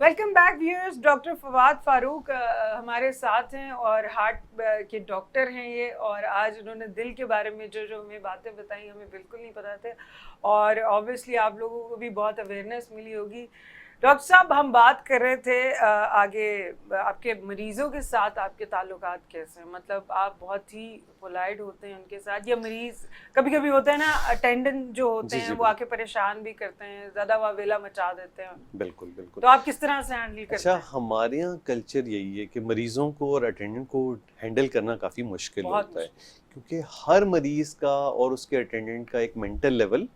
Welcome back viewers. Doctor Fawad Farooq ہمارے ساتھ ہیں اور ہارٹ کے ڈاکٹر ہیں یہ, اور آج انہوں نے دل کے بارے میں جو ہمیں باتیں بتائیں ہمیں بالکل نہیں پتہ تھے, اور آبویسلی آپ لوگوں کو بھی بہت اویئرنیس ملی ہوگی. ڈاکٹر صاحب, ہم بات کر رہے تھے آگے آپ کے مریضوں کے ساتھ آپ کے تعلقات کیسے ہیں, مطلب آپ بہت ہی پولائٹ ہوتے ہیں ان کے ساتھ, یا مریض کبھی کبھی ہوتا ہے نا اٹینڈنٹ جو ہوتے ہیں وہ آ کے پریشان بھی کرتے ہیں, زیادہ واویلا مچا دیتے ہیں. بالکل بالکل. تو آپ کس طرح سے ہینڈل کرتے ہیں؟ اچھا, ہمارے یہاں کلچر یہی ہے کہ مریضوں کو اور اٹینڈنٹ کو ہینڈل کرنا کافی مشکل ہوتا ہے, کیونکہ ہر مریض کا اور اس کے اٹینڈنٹ کا ایک مینٹل لیول.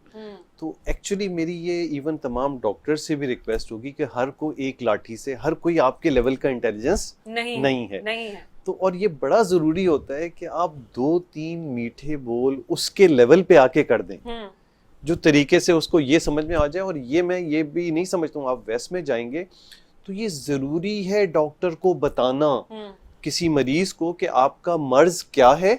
تو ایکچولی میری یہ ایون تمام ڈاکٹر سے بھی ریکویسٹ ہوگی کہ ہر کو ایک لاٹھی سے, ہر کوئی آپ کے لیول کا انٹیلیجنس نہیں ہے. تو اور یہ بڑا ضروری ہوتا ہے کہ آپ 2-3 میٹھے بول اس کے لیول پہ آ کے کر دیں, جو طریقے سے اس کو یہ سمجھ میں آ جائے. اور یہ میں یہ بھی نہیں سمجھتا ہوں, آپ ویسٹ میں جائیں گے تو یہ ضروری ہے ڈاکٹر کو بتانا کسی مریض کو کہ آپ کا مرض کیا ہے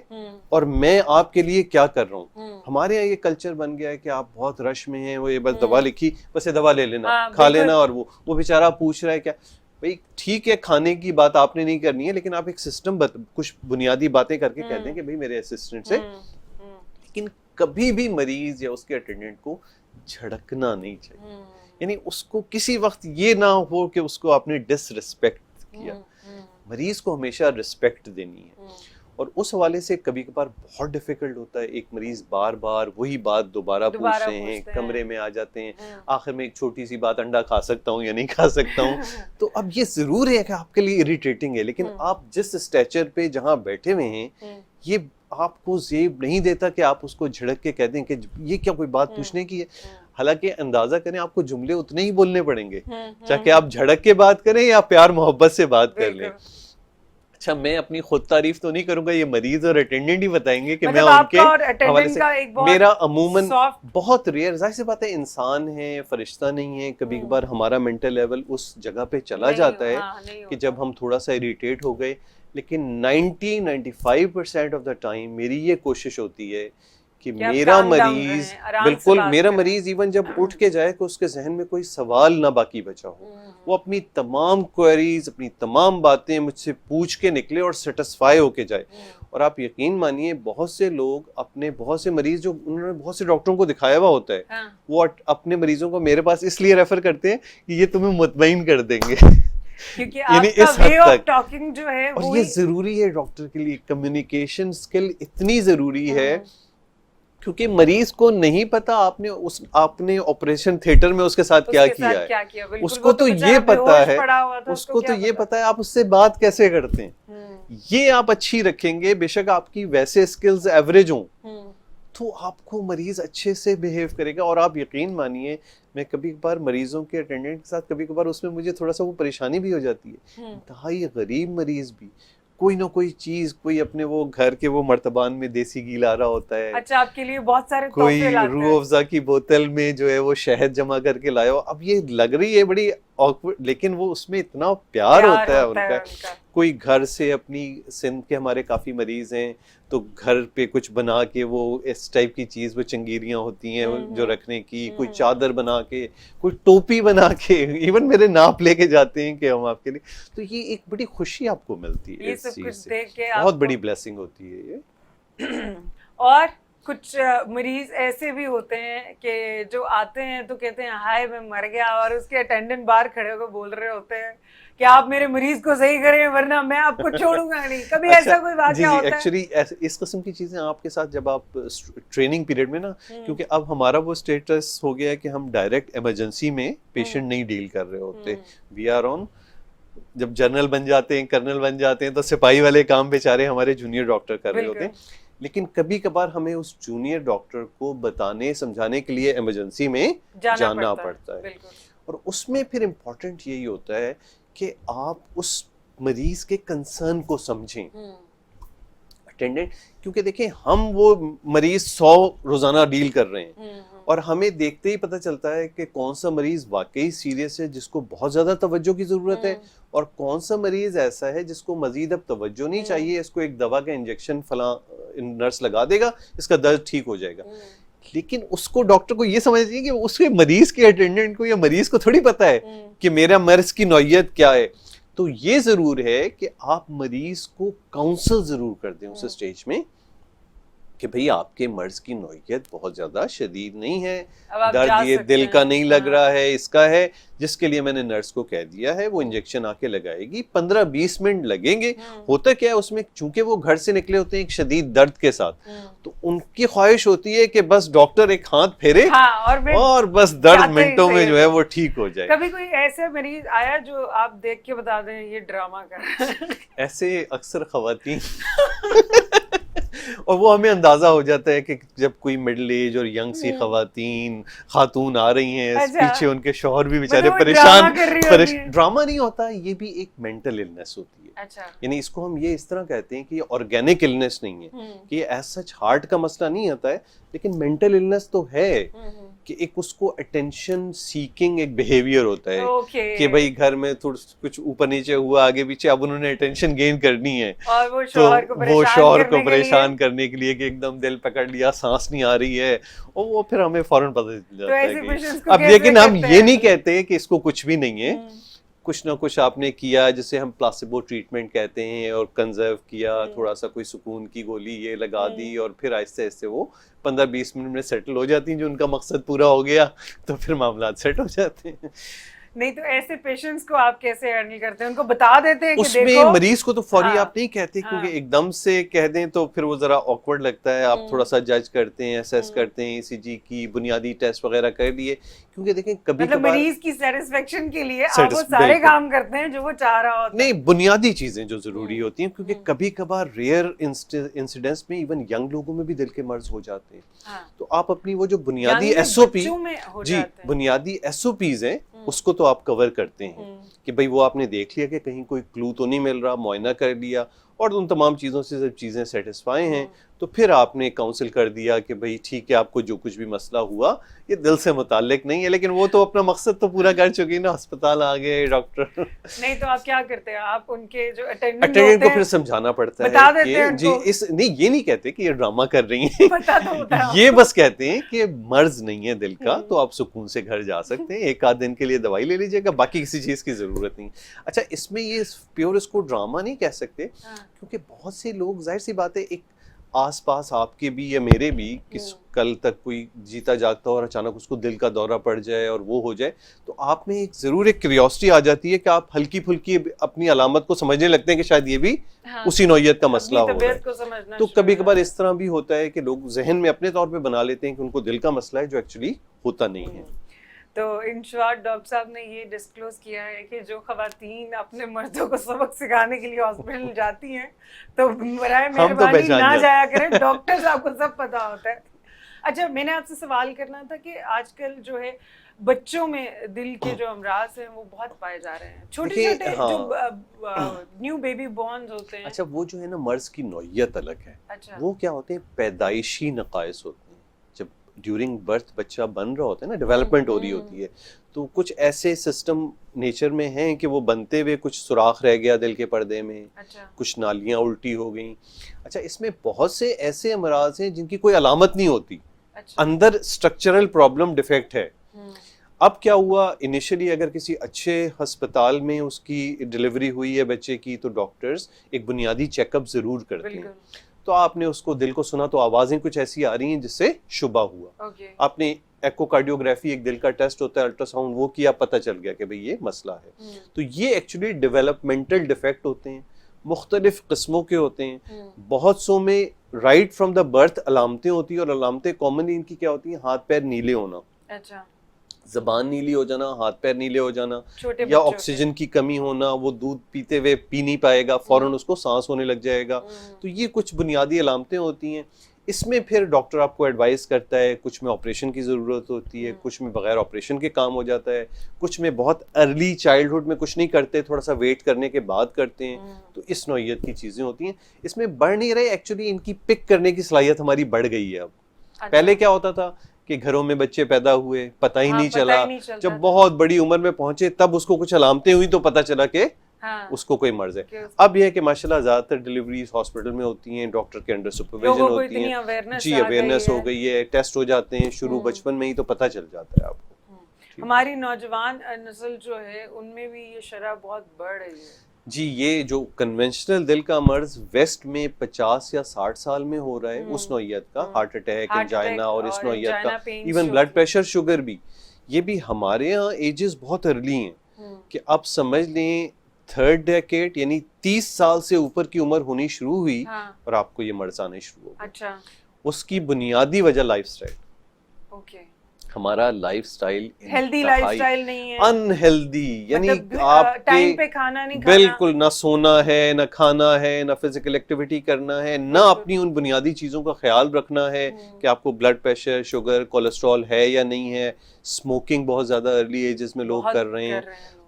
اور میں آپ کے لیے کیا کر رہا ہوں. ہمارے یہاں یہ کلچر بن گیا ہے کہ آپ بہت رش میں ہیں, وہ یہ بس دوا لکھی, بس یہ دوا لے لینا, کھا لینا, اور وہ بیچارہ پوچھ رہا ہے کیا. بھائی ٹھیک ہے, کھانے کی بات آپ نے نہیں کرنی ہے, لیکن آپ ایک سسٹم کچھ بنیادی باتیں کر کے کہہ دیں کہ بھائی میرے اسسٹنٹ سے. لیکن کبھی بھی مریض یا اس کے اٹینڈنٹ کو جھڑکنا نہیں چاہیے, یعنی اس کو کسی وقت یہ نہ ہو کہ اس کو آپ نے ڈس رسپیکٹ کیا. مریض کو ہمیشہ رسپیکٹ دینی ہے. اور اس حوالے سے کبھی کبھار بہت ڈیفیکلٹ ہوتا ہے, ایک مریض بار بار وہی بات دوبارہ پوچھ رہے ہیں, کمرے میں آ جاتے ہیں, آخر میں ایک چھوٹی سی بات, انڈا کھا سکتا ہوں یا نہیں کھا سکتا ہوں. تو اب یہ ضرور ہے کہ آپ کے لیے اریٹیٹنگ ہے, لیکن آپ جس اسٹیچر پہ جہاں بیٹھے ہوئے ہیں یہ آپ کو زیب نہیں دیتا کہ آپ اس کو جھڑک کے کہہ دیں کہ یہ کیا کوئی بات پوچھنے کی ہے. حالانکہ اندازہ کریں آپ کو جملے اتنے ہی بولنے پڑیں گے, چاہے آپ جھڑک کے بات کریں یا پیار محبت سے بات کر لیں. اچھا, میں اپنی خود تعریف تو نہیں کروں گا, یہ مریض اور اٹینڈنٹ ہی بتائیں گے کہ میں ان کے حوالے سے. میرا عموماً بہت ریئر, ظاہر سی بات ہے انسان ہے, فرشتہ نہیں ہے, کبھی کبھار ہمارا مینٹل لیول اس جگہ پہ چلا جاتا ہے کہ جب ہم تھوڑا سا اریٹیٹ ہو گئے. لیکن 90-95% آف دا ٹائم میری یہ کوشش ہوتی ہے کہ میرا مریض, بالکل میرا مریض ایون جب اٹھ کے جائے کہ اس کے ذہن میں کوئی سوال نہ باقی بچا ہو, وہ اپنی تمام کوئریز, اپنی تمام باتیں مجھ سے پوچھ کے نکلے اور سیٹسفائی ہو کے جائے. اور آپ یقین مانیے بہت سے لوگ اپنے بہت سے مریض جو انہوں نے بہت سے ڈاکٹروں کو دکھایا ہوا ہوتا ہے, وہ اپنے مریضوں کو میرے پاس اس لیے ریفر کرتے ہیں کہ یہ تمہیں مطمئن کر دیں گے, یعنی اس حد تک. اور یہ ضروری ہے ڈاکٹر کے لیے, کمیونیکیشن اسکل اتنی ضروری ہے, کیونکہ مریض کو نہیں پتا آپ نے آپریشن تھیٹر میں اس کے ساتھ کیا کیا ہے. اس کو تو یہ پتا ہے, اس کو تو یہ پتا ہے آپ اس سے بات کیسے کرتے ہیں. یہ آپ اچھی رکھیں گے, بے شک آپ کی ویسے اسکلز ایوریج ہوں, تو آپ کو مریض اچھے سے بیہیو کرے گا. اور آپ یقین مانیے میں کبھی کبھار مریضوں کے اٹینڈنٹ کے ساتھ, کبھی کبھار اس میں مجھے تھوڑا سا وہ پریشانی بھی ہو جاتی ہے. انتہائی غریب مریض بھی کوئی نہ کوئی چیز, کوئی اپنے وہ گھر کے وہ مرتبان میں دیسی گھی لا رہا ہوتا ہے, اچھا آپ کے لیے بہت سارے کوئی روح افزا کی بوتل میں جو ہے وہ شہد جمع کر کے لایا ہو. اب یہ لگ رہی ہے بڑی آکورڈ, لیکن وہ اس میں اتنا پیار ہوتا ہے ان کا. کوئی گھر سے, اپنی سندھ کے ہمارے کافی مریض ہیں, تو گھر پہ کچھ بنا کے وہ اس ٹائپ کی چیز, وہ چنگیریاں ہوتی ہیں جو رکھنے کی, کوئی چادر بنا کے, کوئی ٹوپی بنا کے, ایون میرے ناپ لے کے جاتے ہیں کہ ہم آپ کے لیے. تو یہ ایک بڑی خوشی آپ کو ملتی ہے, اس چیز سے بہت بڑی بلیسنگ ہوتی ہے یہ. اور کچھ مریض ایسے بھی ہوتے ہیں کہ جو آتے ہیں تو کہتے ہیں ہائے میں مر گیا, اور اس کے اٹینڈنٹ باہر کھڑے ہو کے بول رہے ہوتے ہیں کہ آپ میرے مریض کو صحیح کریں ورنہ میں آپ کو چھوڑوں گا نہیں. کبھی ایسا کوئی واقعہ ہوتا ہے؟ ایکچولی اس قسم کی چیزیں آپ کے ساتھ جب آپ ٹریننگ پیریڈ میں نا, کیونکہ اب ہمارا وہ اسٹیٹس ہو گیا ہے کہ ہم ڈائریکٹ ایمرجنسی میں پیشنٹ نہیں ڈیل کر رہے ہوتے. وی آر آن, جب جنرل بن جاتے ہیں, کرنل بن جاتے ہیں, تو سپاہی والے کام بیچارے ہمارے جونیئر ڈاکٹر کر رہے ہوتے ہیں. لیکن کبھی کبھار ہمیں اس جونیئر ڈاکٹر کو بتانے سمجھانے کے لیے ایمرجنسی میں جانا پڑتا ہے. اور اس میں پھر امپورٹنٹ یہی ہوتا ہے کہ آپ اس مریض کے کنسرن کو سمجھیں اٹینڈنٹ, کیونکہ دیکھیں ہم وہ مریض 100 روزانہ ڈیل کر رہے ہیں, اور ہمیں دیکھتے ہی پتہ چلتا ہے کہ کون سا مریض واقعی سیریس ہے جس کو بہت زیادہ توجہ کی ضرورت ہے, اور کون سا مریض ایسا ہے جس کو مزید اب توجہ نہیں چاہیے, اس کو ایک دوا کا انجیکشن فلاں نرس لگا دے گا, اس کا درد ٹھیک ہو جائے گا. لیکن اس کو ڈاکٹر کو یہ سمجھنا چاہیے کہ اس کے مریض کے اٹینڈنٹ کو یا مریض کو تھوڑی پتہ ہے کہ میرا مرض کی نوعیت کیا ہے. تو یہ ضرور ہے کہ آپ مریض کو کاؤنسل ضرور کر دیں اس اسٹیج میں کہ بھئی آپ کے مرض کی نوعیت بہت زیادہ شدید نہیں ہے, درد یہ دل کا نہیں لگ رہا ہے, اس کا ہے, جس کے لیے میں نے نرس کو کہہ دیا ہے وہ انجیکشن آ کے لگائے گی, 15-20 منٹ لگیں گے. ہوتا کیا ہے اس میں, چونکہ وہ گھر سے نکلے ہوتے ہیں ایک شدید درد کے ساتھ, تو ان کی خواہش ہوتی ہے کہ بس ڈاکٹر ایک ہاتھ پھیرے اور بس درد منٹوں میں جو ہے وہ ٹھیک ہو جائے. کبھی کوئی ایسے مریض آیا جو آپ دیکھ کے بتا دیں یہ ڈرامہ کر رہا ہے؟ ایسے اکثر خواتین اور وہ ہمیں اندازہ ہو جاتا ہے کہ جب کوئی مڈل ایج اور ینگ سی خاتون آ رہی ہیں, پیچھے ان کے شوہر بھی بیچارے پریشان. ڈرامہ نہیں ہوتا, یہ بھی ایک مینٹل النس ہوتی ہے. یعنی اس کو ہم یہ اس طرح کہتے ہیں کہ یہ آرگینک النس نہیں ہے, کہ یہ ایز سچ ہارٹ کا مسئلہ نہیں آتا ہے, لیکن مینٹل النس تو ہے کہ ایک اس کو اٹینشن سیکنگ ایک بیہیویئر ہوتا ہے کہ بھئی گھر میں کچھ اوپر نیچے ہوا, آگے پیچھے, اب انہوں نے اٹینشن گین کرنی ہے, وہ شوہر کو پریشان کرنے کے لیے کہ ایک دم دل پکڑ لیا, سانس نہیں آ رہی ہے, اور وہ پھر ہمیں فوراً پتہ چل جاتا ہے کہ اب. لیکن ہم یہ نہیں کہتے کہ اس کو کچھ بھی نہیں ہے, کچھ نہ کچھ آپ نے کیا جسے ہم پلاسیبو ٹریٹمنٹ کہتے ہیں, اور کنزرو کیا, تھوڑا سا کوئی سکون کی گولی یہ لگا دی, اور پھر آہستہ آہستہ وہ 15-20 منٹ میں سیٹل ہو جاتی ہیں, جو ان کا مقصد پورا ہو گیا تو پھر معاملات سیٹ ہو جاتے ہیں. نہیں تو ایسے پیشنٹس کو آپ کیسے ہینڈل کرتے ہیں؟ ان کو بتا دیتے ہیں کہ اس میں مریض کو تو فوری آپ نہیں کہتے, کیونکہ ایک دم سے کہہ دیں تو پھر وہ ذرا آکورڈ لگتا ہے. آپ تھوڑا سا جج کرتے ہیں, اسیس کرتے ہیں, ECG کی بنیادی ٹیسٹ وغیرہ کر لیے, کیونکہ دیکھیں کبھی مطلب مریض کی سیٹسفیکشن کے لیے آپ وہ سارے کام کرتے ہیں جو وہ چاہ رہا ہوتا ہے. نہیں, بنیادی چیزیں جو ضروری ہوتی ہیں, کیونکہ کبھی کبھار ریئر انسیڈنٹس میں ایون ینگ لوگوں میں بھی دل کے مرض ہو جاتے ہیں, تو آپ اپنی وہ جو بنیادی بنیادی SOPs ہیں اس کو تو آپ کور کرتے ہیں کہ بھئی وہ آپ نے دیکھ لیا کہ کہیں کوئی کلو تو نہیں مل رہا, معائنہ کر لیا, اور ان تمام چیزوں سے جب چیزیں سیٹسفائی ہیں تو پھر آپ نے کاؤنسل کر دیا کہ بھئی ٹھیک ہے, آپ کو جو کچھ بھی مسئلہ ہوا یہ دل سے متعلق نہیں ہے, لیکن وہ تو اپنا مقصد تو پورا کر چکی نا, ہسپتال آ گئے ڈاکٹر. نہیں تو آپ کیا کرتے ہیں, آپ ان کے جو اٹینڈنٹ کو پھر سمجھانا پڑتا ہے کہ جی نہیں, یہ نہیں کہتے کہ یہ ڈرامہ کر رہی ہیں, یہ بس کہتے ہیں کہ مرض نہیں ہے دل کا, تو آپ سکون سے گھر جا سکتے ہیں, 1-8 دن کے لیے دوائی لے لیجیے گا, باقی کسی چیز کی ضرورت نہیں. اچھا, اس میں یہ پیور اس کو ڈرامہ نہیں کہہ سکتے, کیونکہ بہت سے لوگ, ظاہر سی بات ہے, ایک آس پاس آپ کے بھی یا میرے بھی کس کل تک کوئی جیتا جاگتا اور اچانک اس کو دل کا دورہ پڑ جائے اور وہ ہو جائے, تو آپ میں ایک ضرور ایک کیوریوسٹی آ جاتی ہے کہ آپ ہلکی پھلکی اپنی علامت کو سمجھنے لگتے ہیں کہ شاید یہ بھی اسی نوعیت کا مسئلہ ہو رہا ہے. تو کبھی کبھار اس طرح بھی ہوتا ہے کہ لوگ ذہن میں اپنے طور پہ بنا لیتے ہیں کہ ان کو دل کا مسئلہ ہے, جو ایکچولی ہوتا نہیں ہے. تو ان شارٹ ڈاکٹر صاحب نے یہ ڈسکلوز کیا ہے کہ جو خواتین اپنے مردوں کو سبق سکھانے کے لیے ہاسپٹل جاتی ہیں تو برائے مہربانی نہ جایا کریں, ڈاکٹر صاحب کو سب پتا ہوتا ہے. اچھا, میں نے آپ سے سوال کرنا تھا کہ آج کل جو ہے بچوں میں دل کے جو امراض ہیں وہ بہت پائے جا رہے ہیں, چھوٹے چھوٹے جو نیو بیبی بورنز ہوتے ہیں. اچھا, وہ جو ہے نا مرض کی نوعیت الگ ہے. وہ کیا ہوتے ہیں, پیدائشی نقائص ہوتے ہیں. جب ڈیورنگ برتھ بچہ بن رہا ہوتا ہے نا, ڈیولپمنٹ ہو رہی ہوتی ہے, تو کچھ ایسے سسٹم نیچر میں ہیں کہ وہ بنتے ہوئے کچھ سوراخ رہ گیا دل کے پردے میں, کچھ نالیاں الٹی ہو گئیں. اچھا, اس میں بہت سے ایسے امراض ہیں جن کی کوئی علامت نہیں ہوتی, اندر اسٹرکچرل پرابلم ڈیفیکٹ ہے. اب کیا ہوا, انیشلی اگر کسی اچھے ہسپتال میں اس کی ڈیلیوری ہوئی ہے بچے کی, تو ڈاکٹرز ایک بنیادی چیک اپ ضرور کرتے ہیں. تو آپ نے اس کو دل کو سنا تو آوازیں کچھ ایسی آ رہی ہیں جس سے شبہ ہوا, آپ نے ایکو کارڈیوگرافی ایک دل کا ٹیسٹ ہوتا ہے, الٹرا ساؤنڈ وہ کیا, پتہ چل گیا کہ بھئی یہ مسئلہ ہے. تو یہ ایکچولی ڈیولپمنٹل ڈیفیکٹ ہوتے ہیں, مختلف قسموں کے ہوتے ہیں. بہت سو میں رائٹ فرام دا برتھ علامتیں ہوتی ہیں, اور علامتیں کامنلی ان کی کیا ہوتی ہیں, ہاتھ پیر نیلے ہونا, زبان نیلی ہو جانا, ہاتھ پیر نیلے ہو جانا, یا آکسیجن کی کمی ہونا, وہ دودھ پیتے ہوئے پی نہیں پائے گا, فوراً اس کو سانس ہونے لگ جائے گا. تو یہ کچھ بنیادی علامتیں ہوتی ہیں. اس میں پھر ڈاکٹر آپ کو ایڈوائز کرتا ہے, کچھ میں آپریشن کی ضرورت ہوتی ہے, کچھ میں بغیر آپریشن کے کام ہو جاتا ہے, کچھ میں بہت ارلی چائلڈہڈ میں کچھ نہیں کرتے, تھوڑا سا ویٹ کرنے کے بعد کرتے ہیں. تو اس نوعیت کی چیزیں ہوتی ہیں. اس میں بڑھ نہیں رہے, ایکچولی ان کی پک کرنے کی صلاحیت ہماری بڑھ گئی ہے. اب پہلے کیا ہوتا تھا کہ گھروں میں بچے پیدا ہوئے, پتہ ہی نہیں چلا, جب بہت بڑی عمر میں پہنچے تب اس کو کچھ علامتیں ہوئی تو پتہ چلا کہ اس کو کوئی مرض ہے. اب یہ ہے کہ ماشاءاللہ زیادہ تر ڈلیوریز ہاسپٹل میں ہوتی ہیں, ڈاکٹر کے انڈر سپرویژن ہوتی ہیں, جی اویئرنیس ہو گئی ہے, ٹیسٹ ہو جاتے ہیں شروع بچپن میں ہی, تو پتہ چل جاتا ہے آپ کو. ہماری نوجوان نسل جو ہے ان میں بھی یہ شرح بہت بڑھ رہی ہے. جی, یہ جو کنونشنل دل کا مرض ویسٹ میں 50 یا 60 سال میں ہو رہا ہے, اس نوعیت کا ہارٹ اٹیک, انجائنا, اور اس نوعیت کا ایون بلڈ پریشر, شوگر بھی, یہ بھی ہمارے ہاں ایجز بہت ارلی ہیں کہ آپ سمجھ لیں تھرڈ ڈیکیڈ یعنی 30 سال سے اوپر کی عمر ہونی شروع ہوئی اور آپ کو یہ مرض آنے شروع ہو گئے. اچھا, اس کی بنیادی وجہ لائف سٹائل. اوکے, ہمارا life style healthy life style نہیں ہے, ان ہیلدی, یعنی آپ ٹائم پہ کھانا نہیں کھانا, بالکل نہ سونا ہے, نہ کھانا ہے, نہ فزیکل ایکٹیویٹی کرنا ہے, نہ اپنی ان بنیادی چیزوں کا خیال رکھنا ہے کہ آپ کو بلڈ پریشر, شوگر, کولیسٹرول ہے یا نہیں ہے. اسموکنگ بہت زیادہ ارلی ایجز میں لوگ کر رہے ہیں.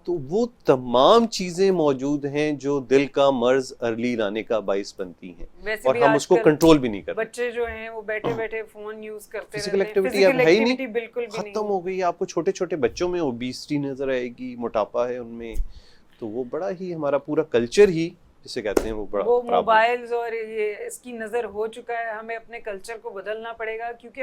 تو وہ تمام چیزیں موجود ہیں جو دل کا مرض ارلی لانے کا باعث بنتی ہیں, اور ہم اس کو کنٹرول بھی نہیں کرتے. بچے جو ہیں وہ بیٹھے بیٹھے فون یوز کرتے ہیں, فزیکل ایکٹیویٹی اب ہے ہی نہیں, بالکل ختم ہو گئی. آپ کو چھوٹے چھوٹے بچوں میں اوبیسٹی نظر آئے گی, موٹاپا ہے ان میں, تو وہ بڑا ہی ہمارا پورا کلچر ہی جسے کہتے ہیں وہ بڑا, وہ موبائلز اور یہ اس کی نظر ہو چکا ہے. ہمیں اپنے کلچر کو بدلنا پڑے گا کیونکہ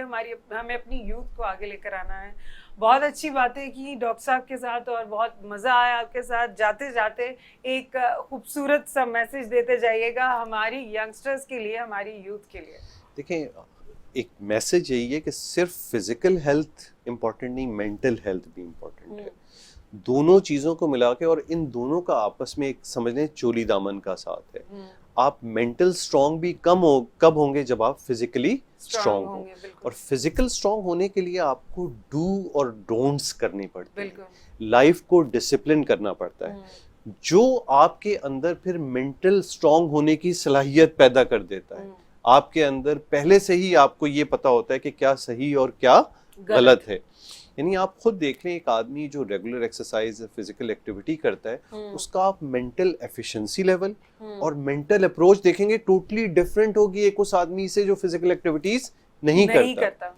ہمیں اپنی یوتھ کو آگے لے کر آنا ہے. بہت اچھی باتیں کی ڈاکٹر صاحب کے ساتھ اور بہت مزہ آیا آپ کے ساتھ. جاتے جاتے ایک خوبصورت سا میسج دیتے جائیے گا ہماری ینگسٹرز کے لیے, ہماری یوتھ کے لیے. دیکھیں, ایک میسج یہی ہے کہ صرف فزیکل ہیلتھ امپورٹنٹ نہیں, مینٹل ہیلتھ بھی امپورٹنٹ ہے. دونوں چیزوں کو ملا کے, اور ان دونوں کا آپس میں ایک سمجھ لیں چولی دامن کا ساتھ ہے. آپ مینٹل اسٹرانگ بھی کب ہوں گے جب آپ فزیکلی اسٹرانگ ہوں, اور فزیکل اسٹرانگ ہونے کے لیے آپ کو ڈو اور ڈونٹس کرنی پڑتی ہیں, لائف کو ڈسپلن کرنا پڑتا ہے, جو آپ کے اندر پھر مینٹل اسٹرانگ ہونے کی صلاحیت پیدا کر دیتا ہے. آپ کے اندر پہلے سے ہی آپ کو یہ پتا ہوتا ہے کہ کیا صحیح اور کیا غلط ہے. یعنی آپ خود دیکھ لیں, ایک آدمی جو ریگولر ایکسرسائز فزیکل ایکٹیویٹی کرتا ہے, اس کا آپ مینٹل ایفیشنسی لیول اور مینٹل اپروچ دیکھیں گے ٹوٹلی ڈفرینٹ ہوگی ایک اس آدمی سے جو فزیکل ایکٹیویٹیز نہیں کرتا.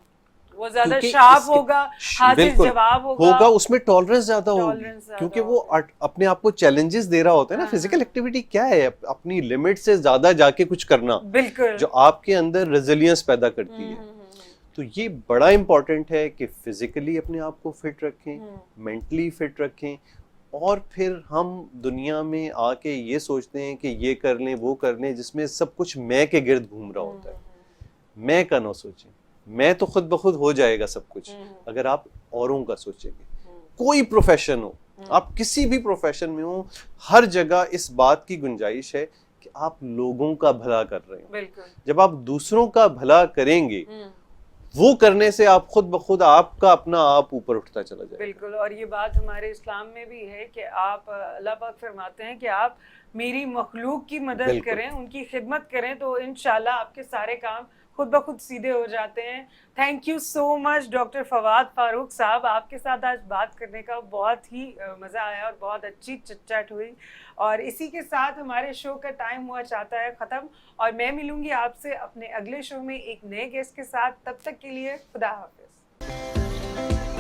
وہ زیادہ شارپ ہوگا, حاضر جواب ہوگا, اس میں ٹالرنس زیادہ ہوگی, کیونکہ وہ اپنے آپ کو چیلنجز دے رہا ہوتا ہے نا. فزیکل ایکٹیویٹی کیا ہے, اپنی لمٹ سے زیادہ جا کے کچھ کرنا, بالکل, جو آپ کے اندر ریزیلینس پیدا کرتی ہے. تو یہ بڑا امپورٹنٹ ہے کہ فزیکلی اپنے آپ کو فٹ رکھیں, مینٹلی فٹ رکھیں, اور پھر ہم دنیا میں آ کے یہ سوچتے ہیں کہ یہ کر لیں وہ کر لیں, جس میں سب کچھ میں کے گرد گھوم رہا ہوتا ہے. میں کا نہ سوچیں, میں تو خود بخود ہو جائے گا سب کچھ اگر آپ اوروں کا سوچیں گے. کوئی پروفیشن ہو, آپ کسی بھی پروفیشن میں ہوں, ہر جگہ اس بات کی گنجائش ہے کہ آپ لوگوں کا بھلا کر رہے ہیں. جب آپ دوسروں کا بھلا کریں گے, وہ کرنے سے آپ خود بخود آپ کا اپنا آپ اوپر اٹھتا چلا جائے. بالکل, اور یہ بات ہمارے اسلام میں بھی ہے کہ آپ, اللہ پاک فرماتے ہیں کہ آپ میری مخلوق کی مدد کریں, ان کی خدمت کریں, تو انشاءاللہ آپ کے سارے کام خود بخود سیدھے ہو جاتے ہیں. Thank you so much doctor Fawad Farooq صاحب, آپ کے ساتھ آج بات کرنے کا بہت ہی مزہ آیا اور بہت اچھی چٹ چیٹ ہوئی. اور اسی کے ساتھ ہمارے شو کا ٹائم ہوا چاہتا ہے ختم, اور میں ملوں گی آپ سے اپنے اگلے شو میں ایک نئے گیسٹ کے ساتھ. تب تک کے لیے خدا حافظ.